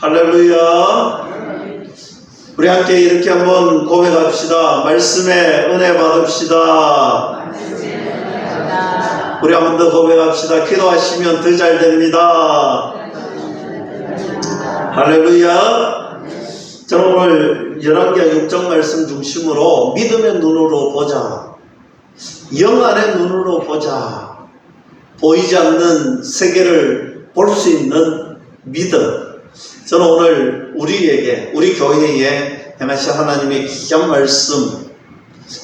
할렐루야. 우리 함께 이렇게 한번 고백합시다. 말씀의 은혜 받읍시다. 우리 한번 더 고백합시다. 기도하시면 더 잘 됩니다. 할렐루야. 저는 오늘 열왕기하 6장 말씀 중심으로 믿음의 눈으로 보자, 영안의 눈으로 보자, 보이지 않는 세계를 볼 수 있는 믿음. 저는 오늘 우리에게, 우리 교회에 행하신 하나님의 귀한 말씀,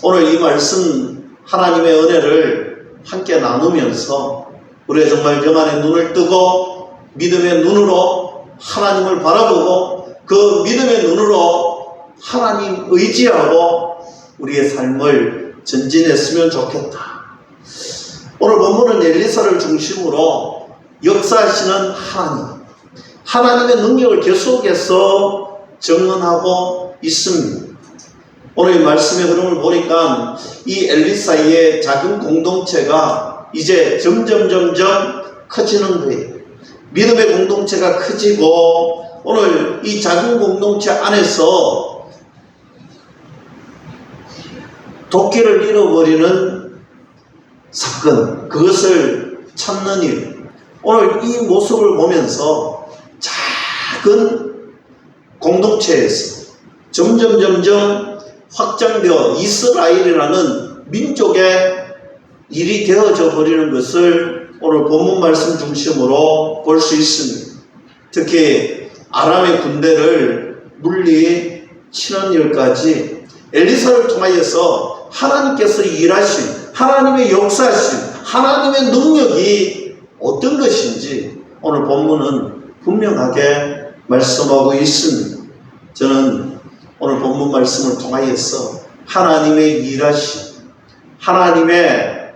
오늘 이 말씀 하나님의 은혜를 함께 나누면서 우리가 정말 영안의 눈을 뜨고 믿음의 눈으로 하나님을 바라보고 그 믿음의 눈으로 하나님 의지하고 우리의 삶을 전진했으면 좋겠다. 오늘 본문은 엘리사를 중심으로 역사하시는 하나님의 능력을 계속해서 증언하고 있습니다. 오늘 이 말씀의 흐름을 보니까 이 엘리사의 작은 공동체가 이제 점점 커지는 거예요. 믿음의 공동체가 커지고 오늘 이 작은 공동체 안에서 도끼를 잃어버리는 사건, 그것을 찾는 일. 오늘 이 모습을 보면서 작은 공동체에서 점점 확장되어 이스라엘이라는 민족의 일이 되어져 버리는 것을 오늘 본문 말씀 중심으로 볼 수 있습니다. 특히 아람의 군대를 물리치는 일까지 엘리사를 통하여서 하나님께서 일하신, 하나님의 역사하신 하나님의 능력이 어떤 것인지 오늘 본문은 분명하게 말씀하고 있습니다. 저는 오늘 본문 말씀을 통하여서 하나님의 일하심, 하나님의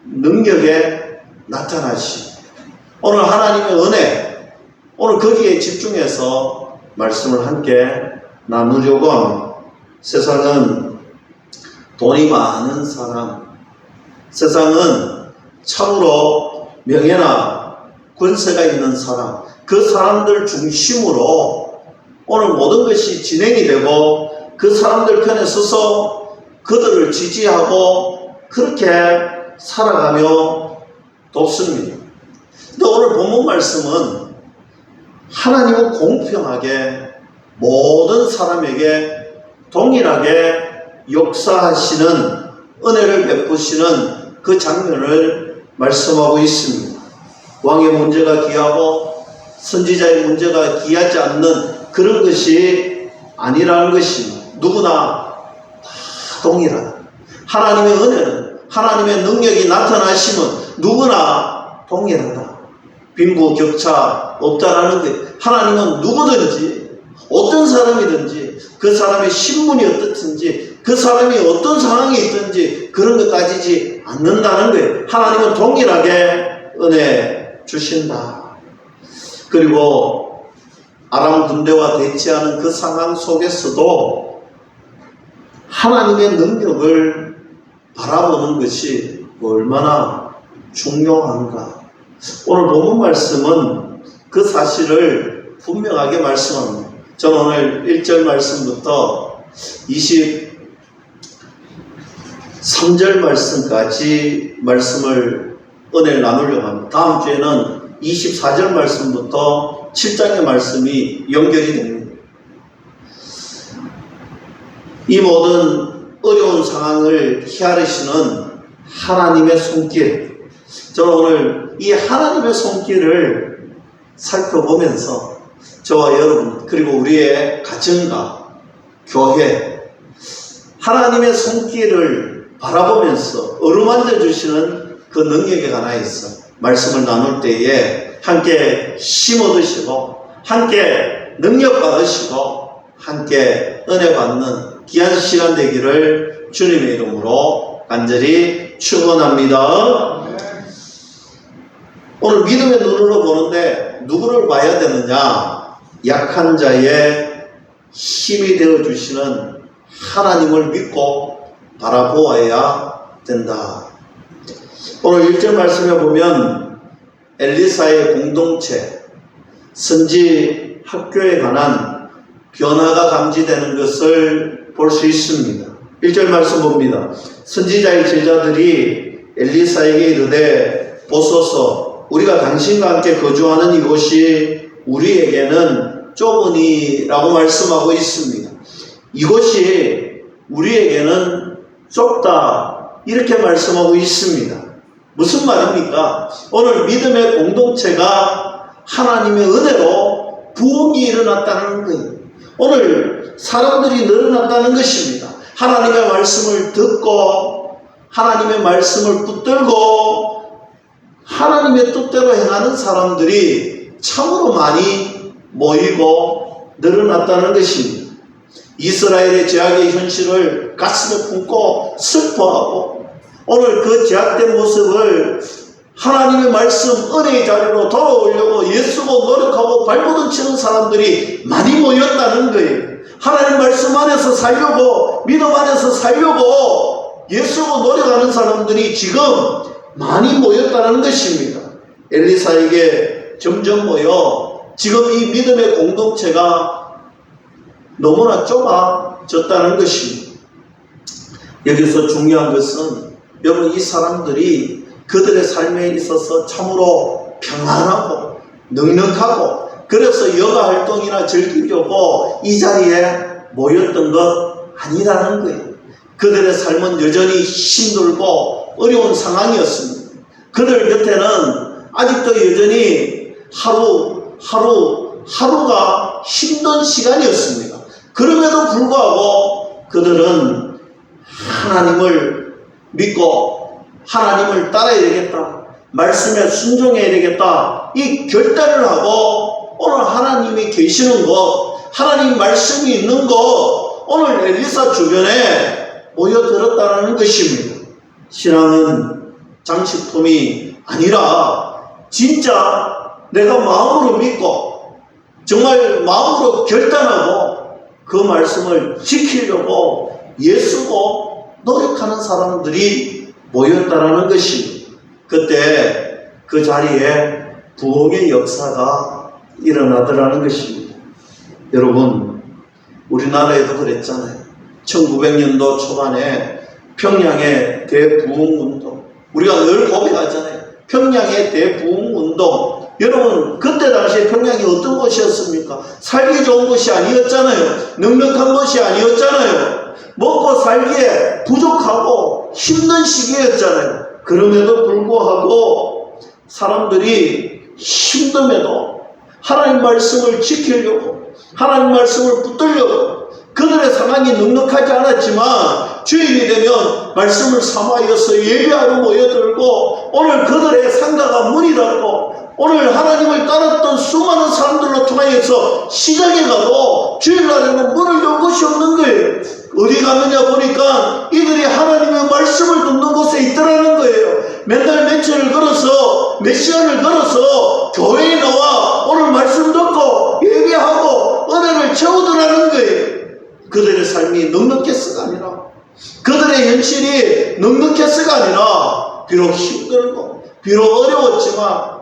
능력에 나타나심, 오늘 하나님의 은혜, 오늘 거기에 집중해서 말씀을 함께 나누려고 합니다. 세상은 돈이 많은 사람, 세상은 참으로 명예나 권세가 있는 사람, 그 사람들 중심으로 오늘 모든 것이 진행이 되고 그 사람들 편에 서서 그들을 지지하고 그렇게 살아가며 돕습니다. 근데 오늘 본문 말씀은 하나님은 공평하게 모든 사람에게 동일하게 역사하시는, 은혜를 베푸시는 그 장면을 말씀하고 있습니다. 왕의 문제가 귀하고 선지자의 문제가 귀하지 않는 그런 것이 아니라는 것입니다. 누구나 다 동일하다. 하나님의 은혜는, 하나님의 능력이 나타나심은 누구나 동일하다. 빈부격차 없다라는 것. 하나님은 누구든지 어떤 사람이든지 그 사람의 신분이 어떻든지 그 사람이 어떤 상황에 있든지 그런 것 따지지 않는다는 거예요. 하나님은 동일하게 은혜 주신다. 그리고 아람 군대와 대치하는 그 상황 속에서도 하나님의 능력을 바라보는 것이 얼마나 중요한가. 오늘 본문 말씀은 그 사실을 분명하게 말씀합니다. 저는 오늘 1절 말씀부터 23절 말씀까지 말씀을 은혜를 나누려고 합니다. 다음 주에는 24절 말씀부터 7장의 말씀이 연결이 됩니다. 이 모든 어려운 상황을 헤아리시는 하나님의 손길, 저는 오늘 이 하나님의 손길을 살펴보면서 저와 여러분 그리고 우리의 가정과 교회, 하나님의 손길을 바라보면서 어루만져 주시는 그 능력에 관하여서 말씀을 나눌 때에 함께 힘 얻으시고 함께 능력 받으시고 함께 은혜 받는 귀한 시간 되기를 주님의 이름으로 간절히 축원합니다. 오늘 믿음의 눈으로 보는데 누구를 봐야 되느냐? 약한 자의 힘이 되어주시는 하나님을 믿고 바라보아야 된다. 오늘 1절 말씀에 보면 엘리사의 공동체, 선지 학교에 관한 변화가 감지되는 것을 볼 수 있습니다. 1절 말씀 봅니다. 선지자의 제자들이 엘리사에게 이르되 보소서 우리가 당신과 함께 거주하는 이곳이 우리에게는 좁으니라고 말씀하고 있습니다. 이곳이 우리에게는 좁다 이렇게 말씀하고 있습니다. 무슨 말입니까? 오늘 믿음의 공동체가 하나님의 은혜로 부흥이 일어났다는 거예요. 오늘 사람들이 늘어났다는 것입니다. 하나님의 말씀을 듣고 하나님의 말씀을 붙들고 하나님의 뜻대로 행하는 사람들이 참으로 많이 모이고 늘어났다는 것입니다. 이스라엘의 죄악의 현실을 가슴에 품고 슬퍼하고 오늘 그 죄악된 모습을 하나님의 말씀 은혜의 자리로 돌아오려고 애쓰고 노력하고 발버둥 치는 사람들이 많이 모였다는 거예요. 하나님 말씀 안에서 살려고 믿음 안에서 살려고 애쓰고 노력하는 사람들이 지금 많이 모였다는 것입니다. 엘리사에게 점점 모여 지금 이 믿음의 공동체가 너무나 좁아졌다는 것입니다. 여기서 중요한 것은 여러분 이 사람들이 그들의 삶에 있어서 참으로 평안하고 넉넉하고 그래서 여가 활동이나 즐기려고 이 자리에 모였던 것 아니라는 거예요. 그들의 삶은 여전히 힘들고 어려운 상황이었습니다. 그들 곁에는 아직도 여전히 하루가 힘든 시간이었습니다. 그럼에도 불구하고 그들은 하나님을 믿고 하나님을 따라야 되겠다. 말씀에 순종해야 되겠다. 이 결단을 하고 오늘 하나님이 계시는 것, 하나님 말씀이 있는 것, 오늘 엘리사 주변에 모여들었다는 것입니다. 신앙은 장식품이 아니라 진짜 내가 마음으로 믿고 정말 마음으로 결단하고 그 말씀을 지키려고 애쓰고 노력하는 사람들이 모였다라는 것입니다. 그때 그 자리에 부흥의 역사가 일어나더라는 것입니다. 여러분 우리나라에도 그랬잖아요. 1900년도 초반에 평양의 대부흥운동 우리가 늘 고백하잖아요. 평양의 대부흥운동 여러분 그때 당시에 평양이 어떤 곳이었습니까? 살기 좋은 곳이 아니었잖아요. 넉넉한 곳이 아니었잖아요. 먹고 살기에 부족하고 힘든 시기였잖아요. 그럼에도 불구하고 사람들이 힘듦에도 하나님 말씀을 지키려고 하나님 말씀을 붙들려고 그들의 상황이 넉넉하지 않았지만 주일이 되면 말씀을 삼아여서 예배하러 모여들고 오늘 그들의 상가가 문이 닫고 오늘 하나님을 따랐던 수많은 사람들로 통하여서 시장에 가도 주일날에는 문을 연 곳이 없는 거예요. 어디 가느냐 보니까 이들이 하나님의 말씀을 듣는 곳에 있더라는 거예요. 맨날 며칠을 걸어서 몇 시간을 걸어서 교회에 나와 오늘 말씀 듣고 예배하고 은혜를 채우더라는 거예요. 그들의 삶이 넉넉했어가 아니라 그들의 현실이 넉넉했어가 아니라 비록 힘들고 비록 어려웠지만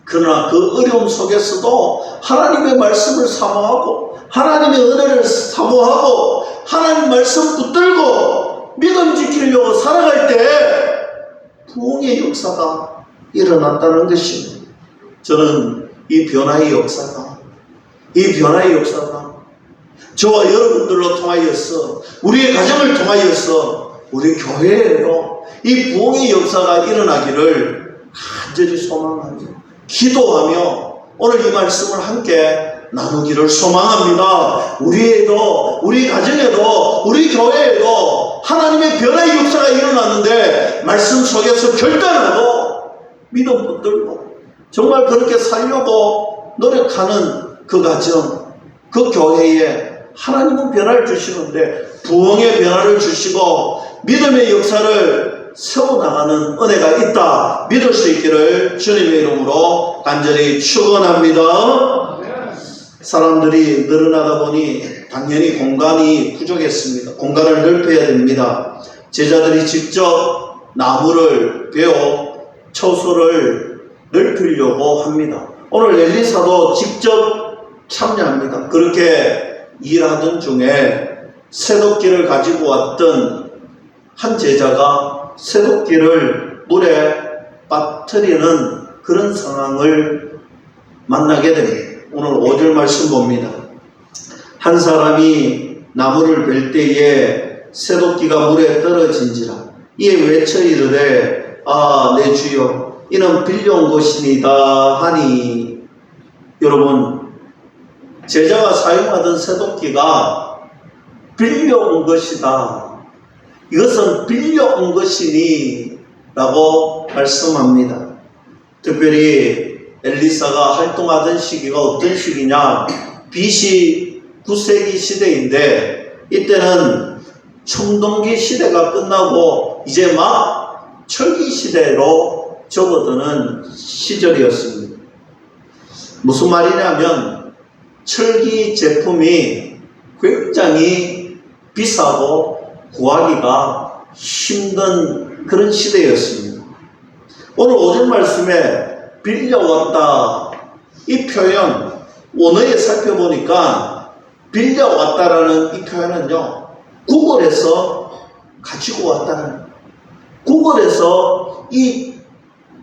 그러나 그 어려움 속에서도 하나님의 말씀을 사모하고 하나님의 은혜를 사모하고 하나님 말씀 붙들고 믿음 지키려고 살아갈 때 부흥의 역사가 일어났다는 것입니다. 저는 이 변화의 역사가 저와 여러분들로 통하여서 우리의 가정을 통하여서 우리 교회에도 이 부흥의 역사가 일어나기를 간절히 소망하며 기도하며 오늘 이 말씀을 함께 나누기를 소망합니다. 우리에도 우리 가정에도 우리 교회에도 하나님의 변화의 역사가 일어났는데 말씀 속에서 결단하고 믿음 붙들고 정말 그렇게 살려고 노력하는 그 가정 그 교회에 하나님은 변화를 주시는데 부흥의 변화를 주시고 믿음의 역사를 세워나가는 은혜가 있다 믿을 수 있기를 주님의 이름으로 간절히 축원합니다. 사람들이 늘어나다 보니 당연히 공간이 부족했습니다. 공간을 넓혀야 됩니다. 제자들이 직접 나무를 베어 처소를 넓히려고 합니다. 오늘 엘리사도 직접 참여합니다. 그렇게 일하던 중에 새도끼를 가지고 왔던 한 제자가 새도끼를 물에 빠뜨리는 그런 상황을 만나게 됩니다. 오늘 5절 말씀 봅니다. 한 사람이 나무를 벨 때에 새도끼가 물에 떨어진지라 이에 외쳐 이르되 아 내 주여 이는 빌려온 것이니이다 하니. 여러분, 제자가 사용하던 새도끼가 빌려온 것이다. 이것은 빌려온 것이니 라고 말씀합니다. 특별히 엘리사가 활동하던 시기가 어떤 시기냐, BC 9세기 시대인데 이때는 청동기 시대가 끝나고 이제 막 철기 시대로 접어드는 시절이었습니다. 무슨 말이냐면 철기 제품이 굉장히 비싸고 구하기가 힘든 그런 시대였습니다. 오늘 5절 말씀에 빌려왔다, 이 표현 원어에 살펴보니까 빌려왔다라는 이 표현은요, 구걸해서 가지고 왔다는, 구걸해서 이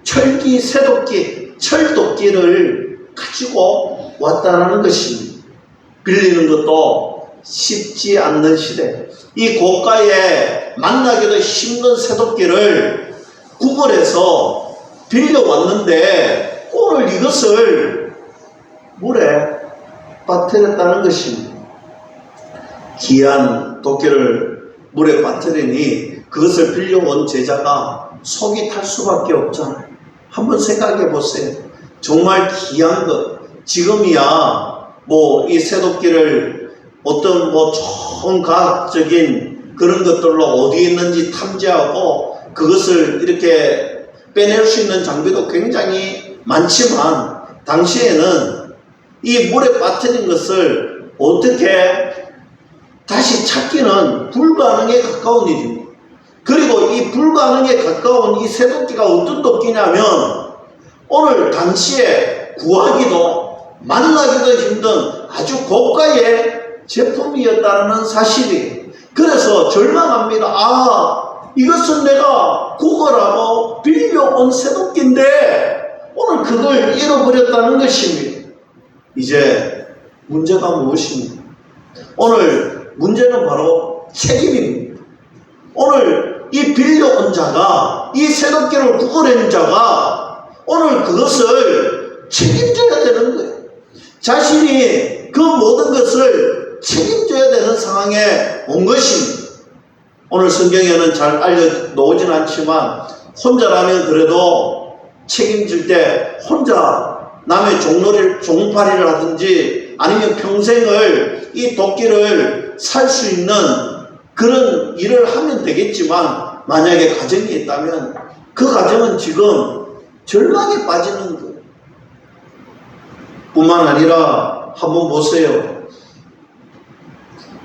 철기, 새도끼, 철도끼를 가지고 왔다라는 것입니다. 빌리는 것도 쉽지 않는 시대, 이 고가에 만나기도 힘든 새도끼를 구걸해서 빌려왔는데 오늘 이것을 물에 빠뜨렸다는 것입니다. 귀한 도끼를 물에 빠뜨리니 그것을 빌려온 제자가 속이 탈 수밖에 없잖아요. 한번 생각해 보세요. 정말 귀한 것, 지금이야 뭐 이 새도끼를 어떤 뭐 좋은 과학적인 그런 것들로 어디에 있는지 탐지하고 그것을 이렇게 빼낼 수 있는 장비도 굉장히 많지만 당시에는 이 물에 빠뜨린 것을 어떻게 다시 찾기는 불가능에 가까운 일입니다. 그리고 이 불가능에 가까운 이 새도끼가 어떤 도끼냐면 오늘 당시에 구하기도 만나기도 힘든 아주 고가의 제품이었다는 사실이, 그래서 절망합니다. 아, 이것은 내가 구걸하고 빌려온 새도끼인데 오늘 그걸 잃어버렸다는 것입니다. 이제 문제가 무엇입니까? 오늘 문제는 바로 책임입니다. 오늘 이 빌려온 자가, 이 새도끼를 구걸한 자가 오늘 그것을 책임져야 되는 거예요. 자신이 그 모든 것을 책임져야 되는 상황에 온 것입니다. 오늘 성경에는 잘 알려놓지는 않지만 혼자라면 그래도 책임질 때 혼자 남의 종팔이를 하든지 아니면 평생을 이 도끼를 살 수 있는 그런 일을 하면 되겠지만 만약에 가정이 있다면 그 가정은 지금 절망에 빠지는 거예요. 뿐만 아니라 한번 보세요.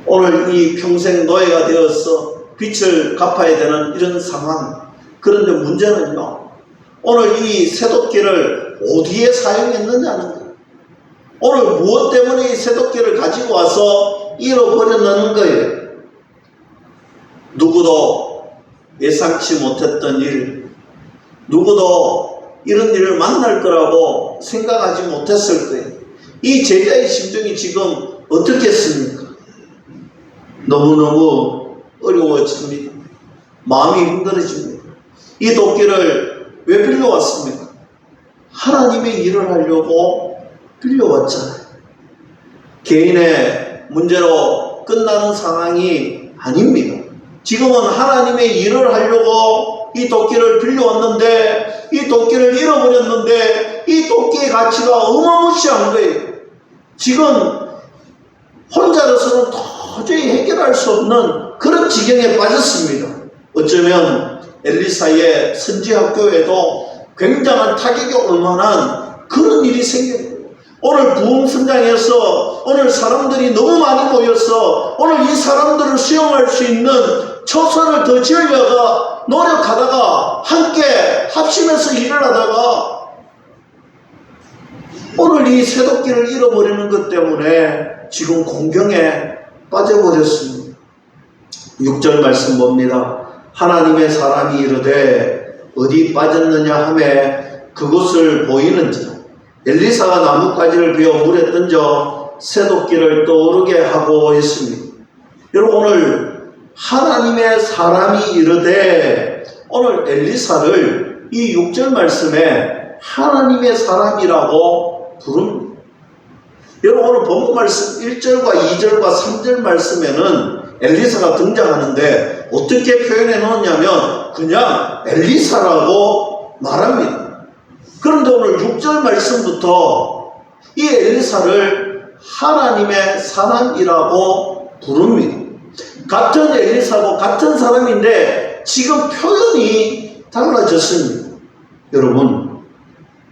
오늘 이 평생 노예가 되어서 빚을 갚아야 되는 이런 상황. 그런데 문제는요, 오늘 이 새도끼를 어디에 사용했느냐는 거예요. 오늘 무엇 때문에 이 새도끼를 가지고 와서 잃어버렸는 거예요. 누구도 예상치 못했던 일, 누구도 이런 일을 만날 거라고 생각하지 못했을 거예요. 이 제자의 심정이 지금 어떻겠습니까? 너무너무 어려워집니다. 마음이 힘들어집니다. 이 도끼를 왜 빌려왔습니까? 하나님의 일을 하려고 빌려왔잖아요. 개인의 문제로 끝나는 상황이 아닙니다. 지금은 하나님의 일을 하려고 이 도끼를 빌려왔는데 이 도끼를 잃어버렸는데 이 도끼의 가치가 어마무시한 거예요. 지금 혼자로서는 도저히 해결할 수 없는 그런 지경에 빠졌습니다. 어쩌면 엘리사의 선지학교에도 굉장한 타격이 올 만한 그런 일이 생겨요. 오늘 부흥성장에서 오늘 사람들이 너무 많이 모여서 오늘 이 사람들을 수용할 수 있는 초소를 더 지으려고 노력하다가 함께 합심해서 일을 하다가 오늘 이 쇠도끼를 잃어버리는 것 때문에 지금 공경에 빠져버렸습니다. 6절 말씀 봅니다. 하나님의 사람이 이르되 어디 빠졌느냐 하매 그곳을 보이는지라. 엘리사가 나뭇가지를 베어 물에 던져 쇠도끼를 떠오르게 하고 있습니다. 여러분, 오늘 하나님의 사람이 이르되, 오늘 엘리사를 이 6절 말씀에 하나님의 사람이라고 부릅니다. 여러분, 오늘 본문 말씀 1절과 2절과 3절 말씀에는 엘리사가 등장하는데 어떻게 표현해 놓냐면 그냥 엘리사라고 말합니다. 그런데 오늘 6절 말씀부터 이 엘리사를 하나님의 사람이라고 부릅니다. 같은 엘리사고 같은 사람인데 지금 표현이 달라졌습니다. 여러분,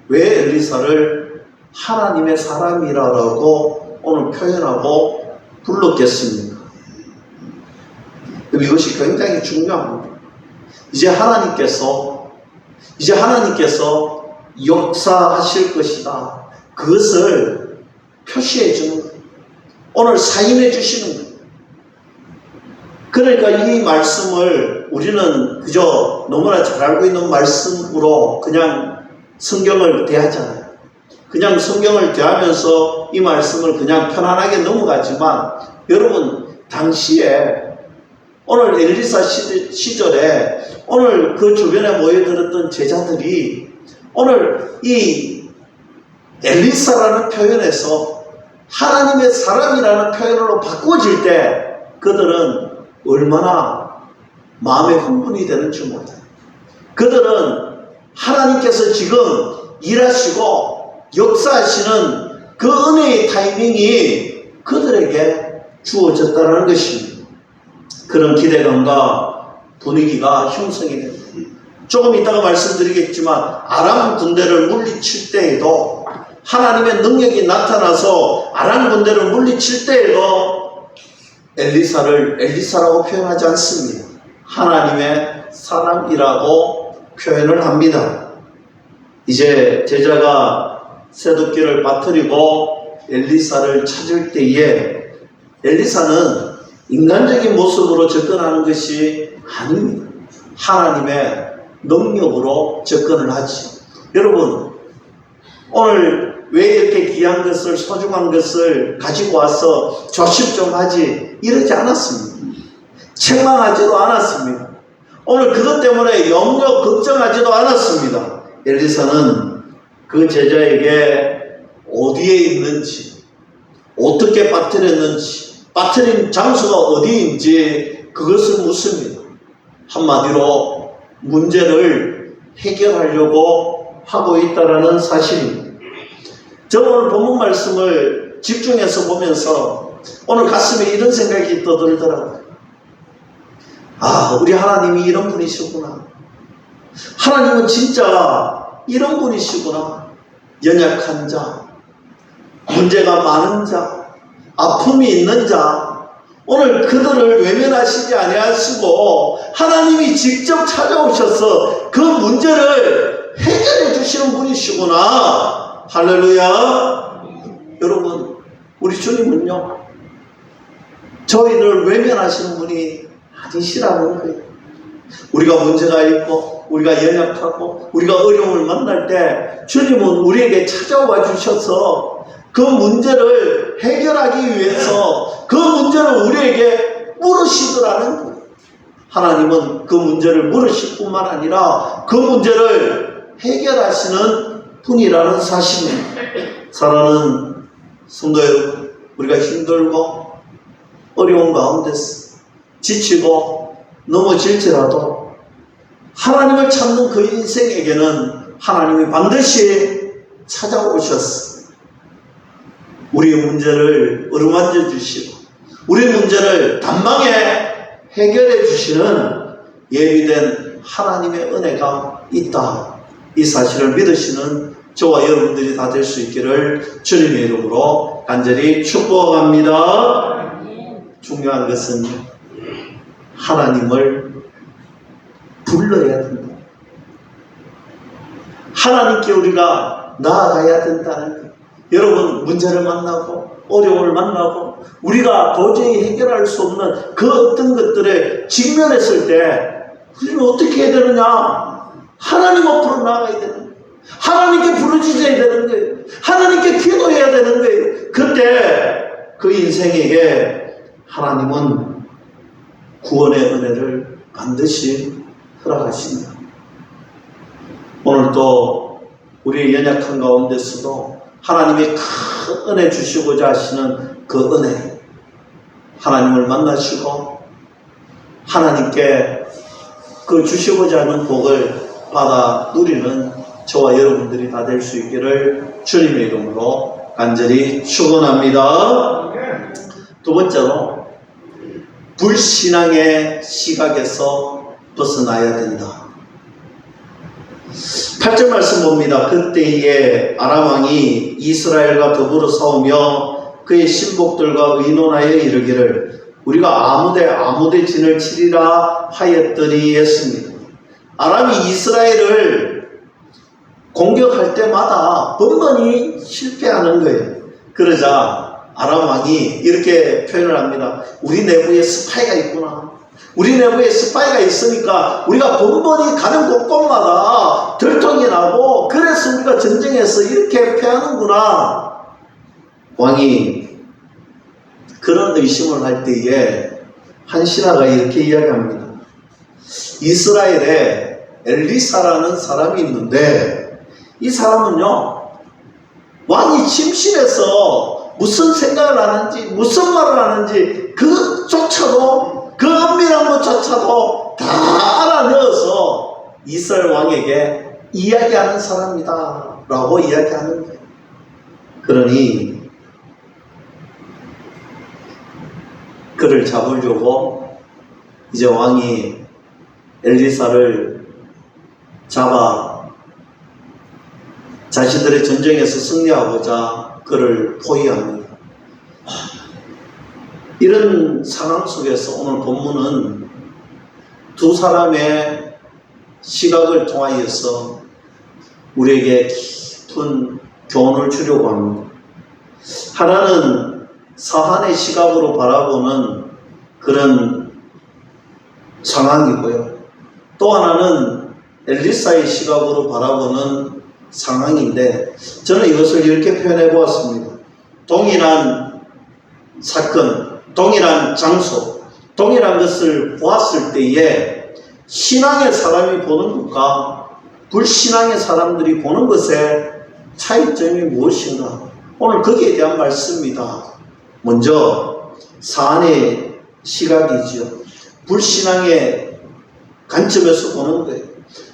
왜 엘리사를 하나님의 사람이라고 오늘 표현하고 불렀겠습니까? 이것이 굉장히 중요합니다. 이제 하나님께서 역사하실 것이다. 그것을 표시해 주는 거예요. 오늘 사인해 주시는 거예요. 그러니까 이 말씀을 우리는 그저 너무나 잘 알고 있는 말씀으로 그냥 성경을 대하잖아요. 그냥 성경을 대하면서 이 말씀을 그냥 편안하게 넘어가지만, 여러분, 당시에 오늘 엘리사 시절에 오늘 그 주변에 모여들었던 제자들이 오늘 이 엘리사라는 표현에서 하나님의 사람이라는 표현으로 바꿔질 때 그들은 얼마나 마음에 흥분이 되는지 몰라요. 그들은 하나님께서 지금 일하시고 역사하시는 그 은혜의 타이밍이 그들에게 주어졌다는 것입니다. 그런 기대감과 분위기가 형성이 됩니다. 조금 이따가 말씀드리겠지만 아람 군대를 물리칠 때에도, 하나님의 능력이 나타나서 아람 군대를 물리칠 때에도 엘리사를 엘리사라고 표현하지 않습니다. 하나님의 사람이라고 표현을 합니다. 이제 제자가 쇠도끼를 빠뜨리고 엘리사를 찾을 때에 엘리사는 인간적인 모습으로 접근하는 것이 아닙니다. 하나님의 능력으로 접근을 하지. 여러분, 오늘 왜 이렇게 귀한 것을, 소중한 것을 가지고 와서 조심 좀 하지, 이러지 않았습니다. 책망하지도 않았습니다. 오늘 그것 때문에 염려, 걱정하지도 않았습니다. 엘리사는 그 제자에게 어디에 있는지, 어떻게 빠뜨렸는지, 빠뜨린 장소가 어디인지 그것을 묻습니다. 한마디로 문제를 해결하려고 하고 있다는 사실입니다. 저는 오늘 본문 말씀을 집중해서 보면서 오늘 가슴에 이런 생각이 떠들더라고요. 아, 우리 하나님이 이런 분이시구나. 하나님은 진짜 이런 분이시구나. 연약한 자, 문제가 많은 자, 아픔이 있는 자, 오늘 그들을 외면하시지 아니하시고 하나님이 직접 찾아오셔서 그 문제를 해결해 주시는 분이시구나. 할렐루야. 여러분, 우리 주님은요, 저희를 외면하시는 분이 아니시라는 거예요. 우리가 문제가 있고 우리가 연약하고 우리가 어려움을 만날 때 주님은 우리에게 찾아와 주셔서 그 문제를 해결하기 위해서 그 문제를 우리에게 물으시더라는 거예요. 하나님은 그 문제를 물으실 뿐만 아니라 그 문제를 해결하시는 분이라는 사실입니다. 사랑하는 성도 여러분, 우리가 힘들고 어려운 가운데서 지치고 넘어질지라도 하나님을 찾는 그 인생에게는 하나님이 반드시 찾아오셨어. 우리의 문제를 어루만져 주시고 우리의 문제를 단방에 해결해 주시는 예비된 하나님의 은혜가 있다. 이 사실을 믿으시는 저와 여러분들이 다 될 수 있기를 주님의 이름으로 간절히 축복합니다. 중요한 것은 하나님을 불러야 된다. 하나님께 우리가 나아가야 된다는 것. 여러분, 문제를 만나고 어려움을 만나고 우리가 도저히 해결할 수 없는 그 어떤 것들에 직면했을 때 우리는 어떻게 해야 되느냐? 하나님 앞으로 나가야 되는 거예요. 하나님께 부르짖어야 되는 거예요. 하나님께 기도해야 되는 거예요. 그때 그 인생에게 하나님은 구원의 은혜를 반드시 허락하십니다. 오늘 또 우리의 연약한 가운데서도 하나님이 큰 은혜 주시고자 하시는 그 은혜, 하나님을 만나시고 하나님께 그 주시고자 하는 복을 받아 누리는 저와 여러분들이 다 될 수 있기를 주님의 이름으로 간절히 축원합니다. 두 번째로, 불신앙의 시각에서 벗어나야 된다. 8절 말씀 봅니다. 그때에 아람 왕이 이스라엘과 더불어 싸우며 그의 신복들과 의논하여 이르기를 우리가 아무데 진을 치리라 하였더니 했습니다. 아람이 이스라엘을 공격할 때마다 번번이 실패하는 거예요. 그러자 아람 왕이 이렇게 표현을 합니다. 우리 내부에 스파이가 있구나. 우리 내부에 스파이가 있으니까 우리가 번번이 가는 곳곳마다 들통이 나고 그래서 우리가 전쟁에서 이렇게 패하는구나. 왕이 그런 의심을 할 때에 한 신하가 이렇게 이야기합니다. 이스라엘에 엘리사라는 사람이 있는데 이 사람은요, 왕이 침실에서 무슨 생각을 하는지 무슨 말을 하는지 그조차도 그 은밀한 것조차도 다 알아내어서 이스라엘 왕에게 이야기하는 사람이다 라고 이야기하는 거예요. 그러니 그를 잡으려고 이제 왕이 엘리사를 잡아 자신들의 전쟁에서 승리하고자 그를 포위합니다. 이런 상황 속에서 오늘 본문은 두 사람의 시각을 통하여서 우리에게 깊은 교훈을 주려고 합니다. 하나는 사한의 시각으로 바라보는 그런 상황이고요. 또 하나는 엘리사의 시각으로 바라보는 상황인데 저는 이것을 이렇게 표현해 보았습니다. 동일한 사건, 동일한 장소, 동일한 것을 보았을 때에 신앙의 사람이 보는 것과 불신앙의 사람들이 보는 것의 차이점이 무엇인가? 오늘 거기에 대한 말씀입니다. 먼저 사안의 시각이지요. 불신앙의 관점에서 보는 거예요.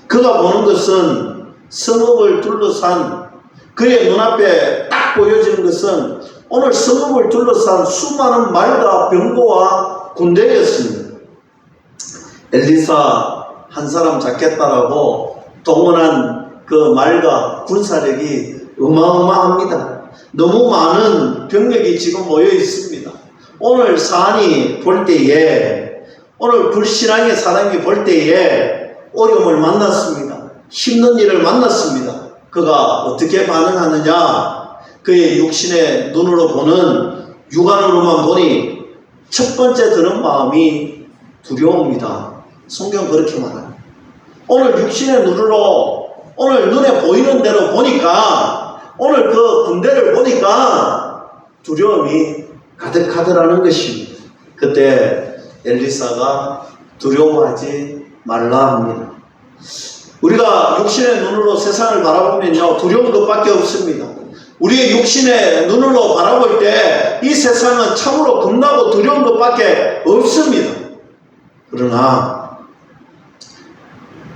그가 보는 것은 성읍을 둘러싼 그의 눈앞에 딱 보여지는 것은 오늘 성읍을 둘러싼 수많은 말과 병거와 군대였습니다. 엘리사 한 사람 잡겠다라고 동원한 그 말과 군사력이 어마어마합니다. 너무 많은 병력이 지금 모여 있습니다. 오늘 사안이 볼 때에, 오늘 불신앙의 사람이 볼 때에 어려움을 만났습니다. 힘든 일을 만났습니다. 그가 어떻게 반응하느냐? 그의 육신의 눈으로 보는, 육안으로만 보니 첫 번째 드는 마음이 두려움이다. 성경 그렇게 말합니다. 오늘 육신의 눈으로, 오늘 눈에 보이는 대로 보니까, 오늘 그 군대를 보니까 두려움이 가득하더라는 것입니다. 그때 엘리사가 두려워하지 말라 합니다. 우리가 육신의 눈으로 세상을 바라보면요, 두려운 것밖에 없습니다. 우리의 육신의 눈으로 바라볼 때 이 세상은 참으로 겁나고 두려운 것밖에 없습니다. 그러나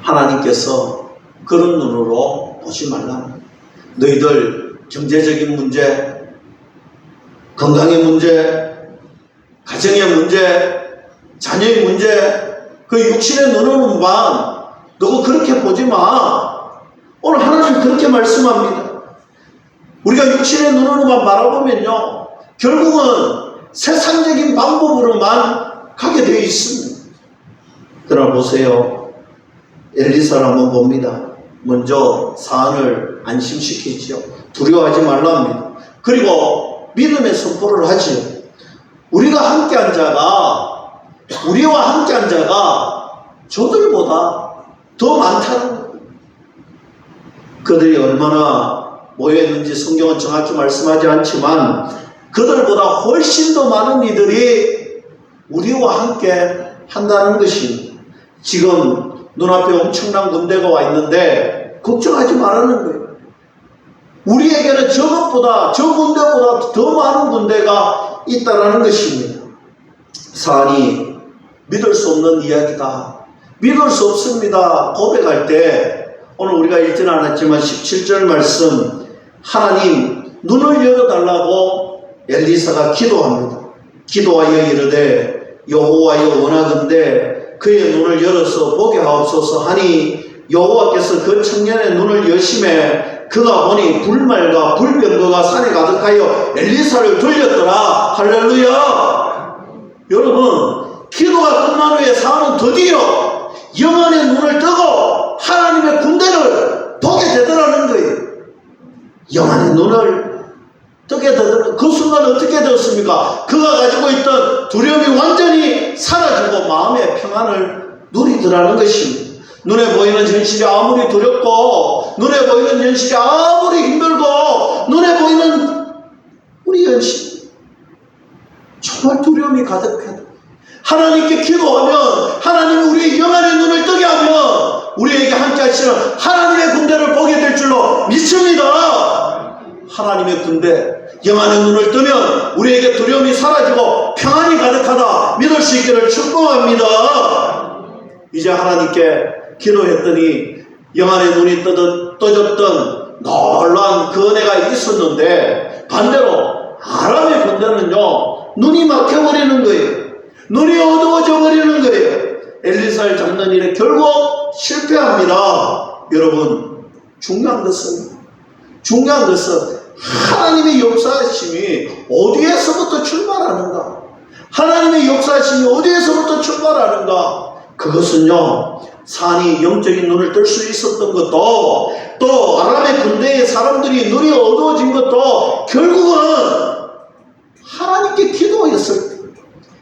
하나님께서 그런 눈으로 보지 말라. 너희들 경제적인 문제, 건강의 문제, 가정의 문제, 자녀의 문제, 그 육신의 눈으로만 너가 그렇게 보지 마. 오늘 하나님 그렇게 말씀합니다. 우리가 육신의 눈으로만 바라보면요, 결국은 세상적인 방법으로만 가게 되어 있습니다. 그러나 보세요. 엘리사를 한번 봅니다. 먼저 사안을 안심시키지요. 두려워하지 말라 합니다. 그리고 믿음의 선포를 하지. 우리와 함께한 자가 저들보다 더 많다는 거예요. 그들이 얼마나 모여있는지 성경은 정확히 말씀하지 않지만 그들보다 훨씬 더 많은 이들이 우리와 함께 한다는 것입니다. 지금 눈앞에 엄청난 군대가 와 있는데 걱정하지 말라는 거예요. 우리에게는 저 군대보다 더 많은 군대가 있다는 것입니다. 사안이 믿을 수 없는 이야기다. 믿을 수 없습니다. 고백할 때 오늘 우리가 읽지는 않았지만 17절 말씀, 하나님 눈을 열어달라고 엘리사가 기도합니다. 기도하여 이르되 여호와여 원하건대 그의 눈을 열어서 보게 하옵소서 하니 여호와께서 그 청년의 눈을 여심해 그가 보니 불말과 불병거가 산에 가득하여 엘리사를 돌렸더라. 할렐루야. 여러분, 기도가 끝난 후에 사람은 드디어 영안의 눈을 뜨고 하나님의 군대를 보게 되더라는 거예요. 영안의 눈을 뜨게 되더라는 그 순간 어떻게 되었습니까? 그가 가지고 있던 두려움이 완전히 사라지고 마음의 평안을 누리더라는 것입니다. 눈에 보이는 현실이 아무리 두렵고 눈에 보이는 현실이 아무리 힘들고 눈에 보이는 우리 현실 정말 두려움이 가득하다. 하나님께 기도하면 하나님이 우리의 영안의 눈을 뜨게 하면 우리에게 함께 하시는 하나님의 군대를 보게 될 줄로 믿습니다. 하나님의 군대, 영안의 눈을 뜨면 우리에게 두려움이 사라지고 평안이 가득하다 믿을 수 있기를 축복합니다. 이제 하나님께 기도했더니 영안의 눈이 떠졌던 놀라운 그 은혜가 있었는데 반대로 아람의 군대는요 눈이 막혀버리는 거예요. 눈이 어두워져 버리는 거예요. 엘리사를 잡는 일에 결국 실패합니다. 여러분, 중요한 것은 하나님의 역사심이 어디에서부터 출발하는가? 하나님의 역사심이 어디에서부터 출발하는가? 그것은요, 산이 영적인 눈을 뜰 수 있었던 것도 또 아람의 군대의 사람들이 눈이 어두워진 것도 결국은 하나님께 기도했을 때,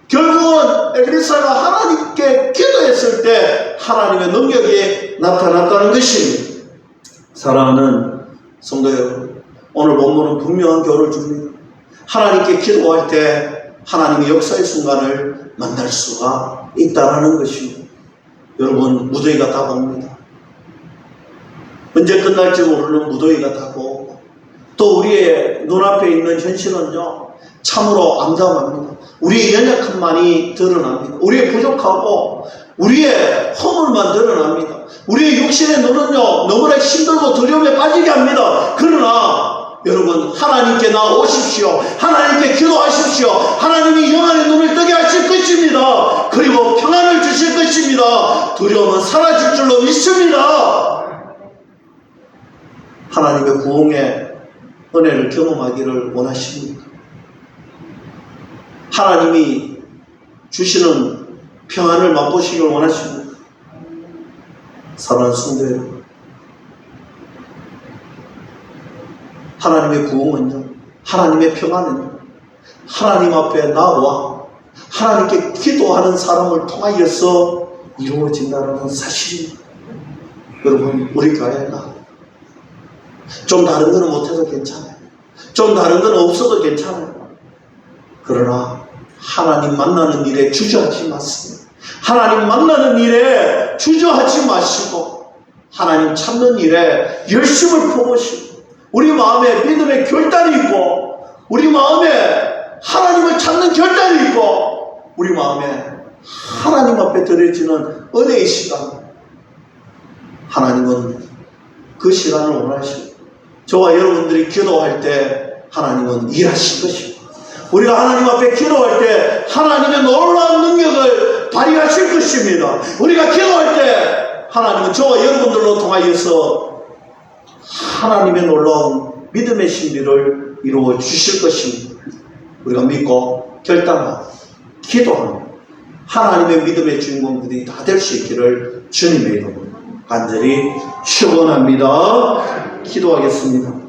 결국은 엘리사가 하나님께 기도했을 때 하나님의 능력이 나타났다는 것입니다. 사랑하는 성도 여러분, 오늘 본문은 분명한 교훈을 줍니다. 하나님께 기도할 때 하나님의 역사의 순간을 만날 수가 있다는 것입니다. 여러분, 무더위가 다가옵니다. 언제 끝날지 모르는 무더위가 다가오고 또 우리의 눈앞에 있는 현실은요 참으로 암담합니다. 우리의 연약함만이 드러납니다. 우리의 부족하고 우리의 허물만 드러납니다. 우리의 육신의 눈은요 너무나 힘들고 두려움에 빠지게 합니다. 그러나 여러분, 하나님께 나오십시오. 하나님께 기도하십시오. 하나님이 영안의 눈을 뜨게 하실 것입니다. 그리고 평안을 주실 것입니다. 두려움은 사라질 줄로 믿습니다. 하나님의 구원의 은혜를 경험하기를 원하십니다. 하나님이 주시는 평안을 맛보시길 원하십니다. 사랑하는 성도 여러분, 하나님의 구원은요, 하나님의 평안은요, 하나님 앞에 나와 하나님께 기도하는 사람을 통하여서 이루어진다는 사실입니다. 여러분, 우리 교회가 좀 다른 거는 못해도 괜찮아요. 좀 다른 거는 없어도 괜찮아요. 그러나 하나님 만나는 일에 주저하지 마세요. 하나님 만나는 일에 주저하지 마시고 하나님 찾는 일에 열심을 퍼보시고 우리 마음에 믿음의 결단이 있고 우리 마음에 하나님을 찾는 결단이 있고 우리 마음에 하나님 앞에 드려지는 은혜의 시간, 하나님은 그 시간을 원하시고 저와 여러분들이 기도할 때 하나님은 일하실 것입니다. 우리가 하나님 앞에 기도할 때 하나님의 놀라운 능력을 발휘하실 것입니다. 우리가 기도할 때 하나님은 저와 여러분들로 통하여서 하나님의 놀라운 믿음의 신비를 이루어 주실 것입니다. 우리가 믿고 결단하고 기도하고 하나님의 믿음의 주인공들이 다 될 수 있기를 주님의 이름으로 간절히 축원합니다. 기도하겠습니다.